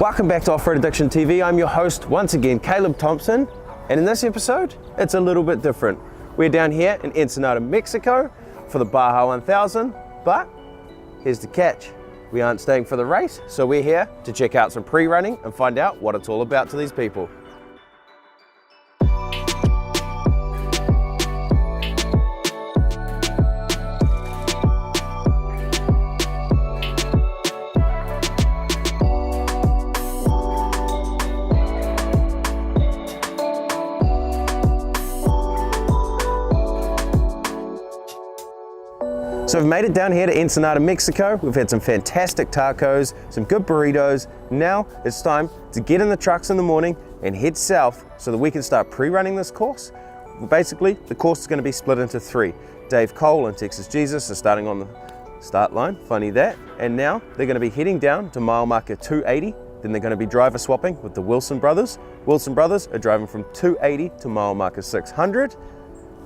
Welcome back to Offroad Addiction TV. I'm your host once again, Caleb Thompson, and in this episode, it's a little bit different. We're down here in Ensenada, Mexico for the Baja 1000, but here's the catch. We aren't staying for the race, so we're here to check out some pre-running and find out what it's all about to these people. So we've made it down here to Ensenada, Mexico. We've had some fantastic tacos, some good burritos. Now it's time to get in the trucks in the morning and head south so that we can start pre-running this course. Basically, the course is going to be split into three. Dave Cole and Texas Jesus are starting on the start line, funny that. And now they're going to be heading down to mile marker 280. Then they're going to be driver swapping with the Wilson brothers. Wilson brothers are driving from 280 to mile marker 600.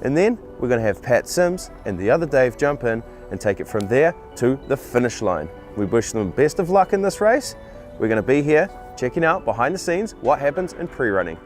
And then we're going to have Pat Sims and the other Dave jump in and take it from there to the finish line. We wish them best of luck in this race. We're going to be here checking out behind the scenes what happens in pre-running.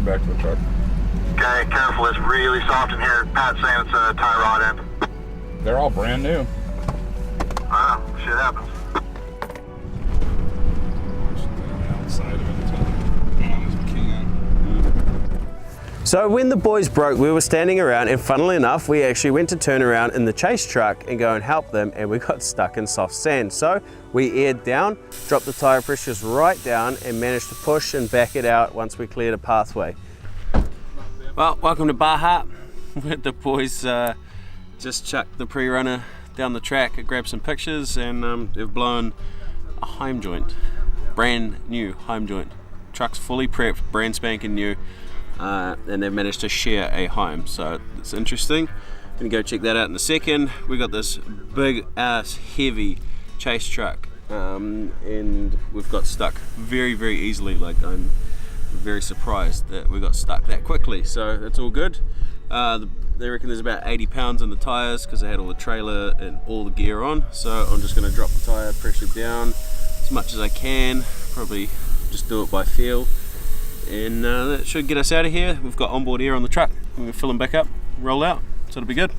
Back to the truck. Okay, careful, it's really soft in here. Pat's saying it's a tie rod end. They're all brand new. Shit happens. So when the boys broke, we were standing around, and funnily enough, we actually went to turn around in the chase truck and go and help them, and we got stuck in soft sand. So we aired down, dropped the tire pressures right down, and managed to push and back it out once we cleared a pathway. Well, welcome to Baja. The boys just chucked the pre-runner down the track, grabbed some pictures, and they've blown a home joint, brand new home joint. Truck's fully prepped, brand spanking new. And they've managed to share a home, so it's interesting. I'm gonna go check that out in a second. We got this big ass heavy chase truck, and we've got stuck very easily. Like, I'm very surprised that we got stuck that quickly, so it's all good. They reckon there's about 80 pounds in the tires because they had all the trailer and all the gear on, so I'm just going to drop the tire pressure down as much as I can, probably just do it by feel. And that should get us out of here. We've got onboard air on the truck. We're going to fill them back up, roll out, so it'll be good.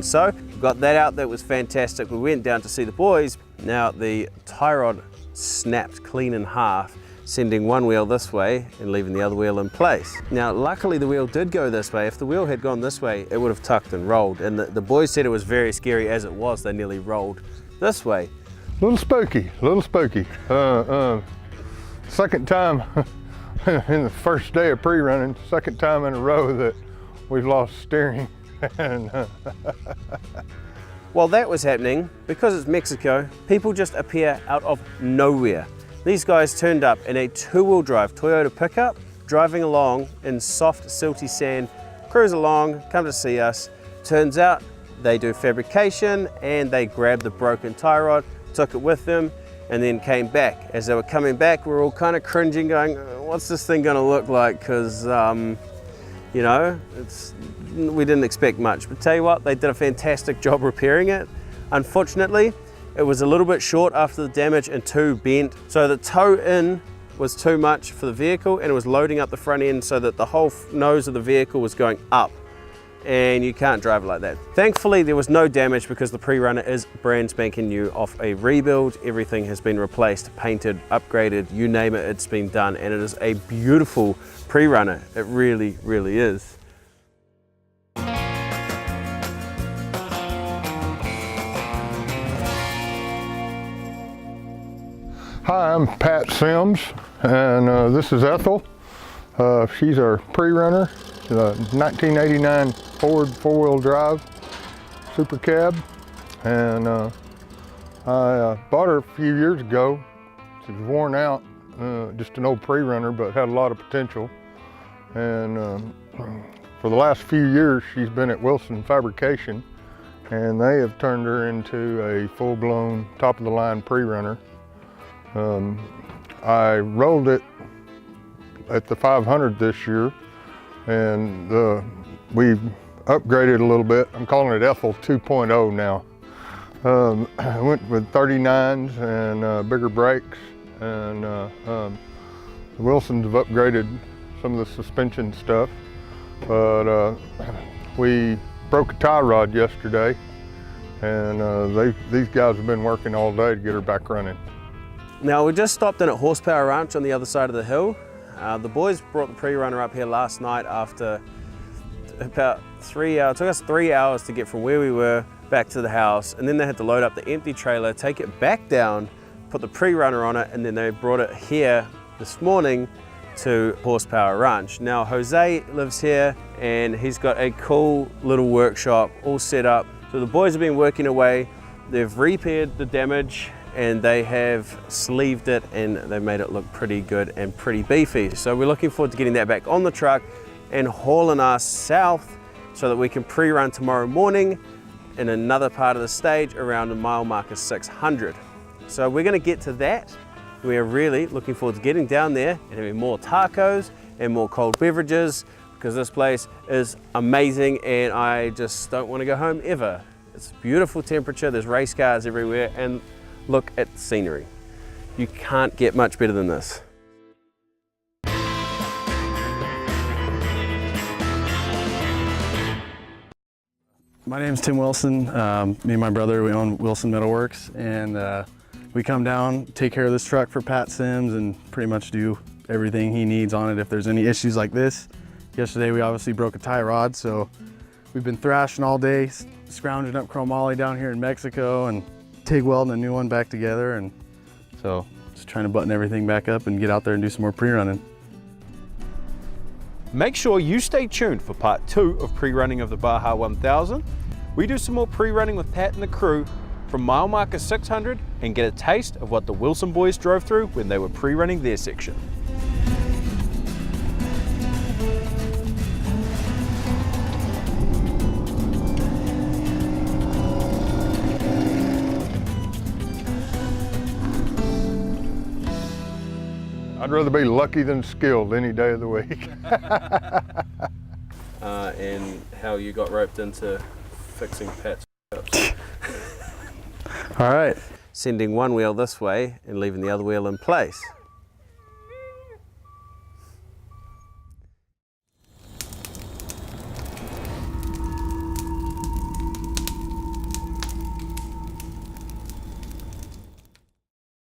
So, we got that out, that was fantastic. We went down to see the boys. Now the tie rod snapped clean in half, sending one wheel this way and leaving the other wheel in place. Now, luckily the wheel did go this way. If the wheel had gone this way, it would have tucked and rolled. And the boys said it was very scary as it was. They nearly rolled this way. A little spooky. Second time in the first day of pre-running, second time in a row that we've lost steering. While that was happening, because it's Mexico, people just appear out of nowhere. These guys turned up in a two-wheel drive Toyota pickup, driving along in soft, silty sand, cruise along, come to see us. Turns out they do fabrication, and they grabbed the broken tie rod, took it with them, and then came back. As they were coming back, we were all kind of cringing, going, what's this thing gonna look like? Because, you know, we didn't expect much. But tell you what, they did a fantastic job repairing it. Unfortunately, it was a little bit short after the damage and too bent. So the toe in was too much for the vehicle, and it was loading up the front end so that the whole nose of the vehicle was going up, and you can't drive it like that. Thankfully, there was no damage because the pre-runner is brand spanking new off a rebuild. Everything has been replaced, painted, upgraded, you name it, it's been done, and it is a beautiful pre-runner. It really is. Hi, I'm Pat Sims, and this is Ethel. She's our pre-runner, 1989 Ford four-wheel drive. super cab, and I bought her a few years ago. She was worn out, just an old pre-runner, but had a lot of potential. And for the last few years, she's been at Wilson Fabrication, and they have turned her into a full-blown, top-of-the-line pre-runner. I rolled it at the 500 this year, and we've upgraded a little bit. I'm calling it Ethel 2.0 now. I went with 39s and bigger brakes, and the Wilsons have upgraded some of the suspension stuff, but we broke a tie rod yesterday, and these guys have been working all day to get her back running. Now we just stopped in at Horsepower Ranch on the other side of the hill. The boys brought the pre-runner up here last night after about 3 hours. It took us 3 hours to get from where we were back to the house, and then they had to load up the empty trailer, take it back down, put the pre-runner on it, and then they brought it here this morning to Horsepower Ranch. Now Jose lives here, and he's got a cool little workshop all set up. So the boys have been working away. They've repaired the damage, and they have sleeved it, and they made it look pretty good and pretty beefy. So we're looking forward to getting that back on the truck and hauling us south so that we can pre-run tomorrow morning in another part of the stage around the mile marker 600. So we're gonna get to that. We are really looking forward to getting down there and having more tacos and more cold beverages, because this place is amazing and I just don't want to go home ever. It's beautiful temperature, there's race cars everywhere, and look at the scenery. You can't get much better than this. My name's Tim Wilson. Me and my brother, we own Wilson Metalworks, and we come down, take care of this truck for Pat Sims, and pretty much do everything he needs on it if there's any issues like this. Yesterday we obviously broke a tie rod, so we've been thrashing all day, scrounging up chromoly down here in Mexico and TIG welding a new one back together, and so just trying to button everything back up and get out there and do some more pre-running. Make sure you stay tuned for part 2 of pre-running of the Baja 1000. We do some more pre-running with Pat and the crew from mile marker 600 and get a taste of what the Wilson boys drove through when they were pre-running their section. I'd rather be lucky than skilled any day of the week. And how you got roped into fixing Pat's ups. All right. Sending one wheel this way and leaving the other wheel in place.